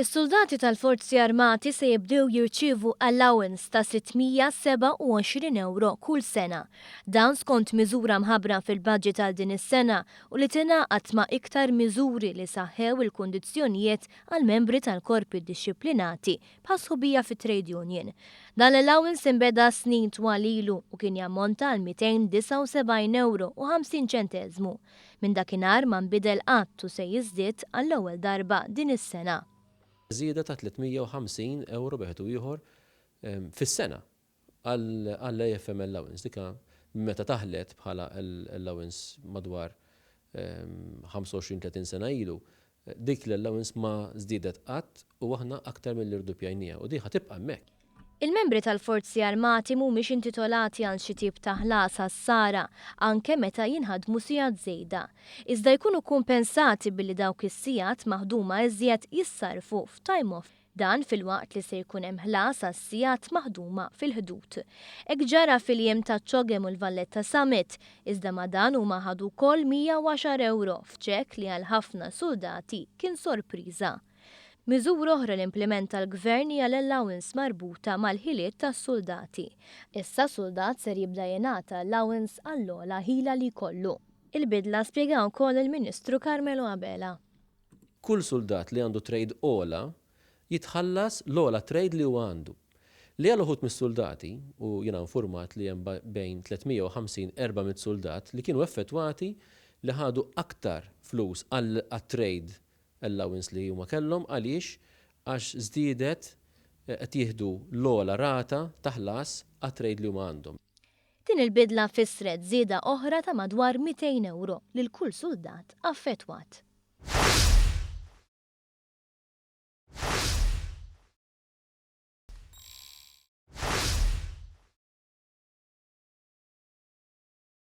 Is-soldati tal-Forzi Armati se jibdew jirċievu allowance ta' 627 euro kull sena. Dan skont miżura mħabbra fil-budget għal din is-sena u li tingħaqad ma' iktar miżuri li saħħew il-kundizzjonijiet għal membri tal-korpi dixxiplinati bħal sħubija fit-trade union. Dan l-allowance imbeda snin twal ilu u kien jammonta għal 279 euro u 50 ċenteżmu. Minn dakinhar ma nbidel qatt u se jiżdied għall-ewwel darba din is-sena. Żieda ta' 350 euro beħtu ieħor fis-sena għall-AFM allowance. Dika meta taħlet bħala allowance madwar 25-30 sena ilu, dik l-allowance ma żdiedet qatt u aħna aktar mill-irdupjajnija u di ħatibqa' hemmhekk. Il-membri tal-Forzi Armati mhumiex intitolati għal xi tip ta' ħlas għas-sara anke meta jinħadmu sigħat żejda. Iżda jkunu kumpensati billi dawk is-sigħat maħduma iżjed jissarfu f'time off. Dan fil-waqt li se jkun hemm ħlas għas-sigħat maħduma fil-ħdud. Hekk ġara fil-jiem ta' ċogem u l-Valletta Summit, iżda ma dan huma ħadu wkoll 110 euro f'ċekk li għal ħafna soldati kien sorpriża. Miżura oħra li implementa l-Gvern hija l-allowance marbuta mal-ħiliet tas-soldati. Issa soldat ser jibda jingħata allowance għall-ogħla ħila li jkollu. Il-bidla spjegaw ukoll il-Ministru Carmelo Abela. Kull soldat li għandu trade ogħla jitħallas l-ogħla trade li huwa għandu. Li għal uħud mis-soldati, u jiena infurmat li hemm bejn 350-400 soldat li kienu effettwati li ħadu aktar flus għall-trade allowance li huma kellhom għaliex għax żdiedet qed jieħdu l-ogħla rata ta' ħlas għat-trade li huma għandhom. Din il-bidla fissret żieda oħra ta' madwar 200 euro lil kull soldat affettwat.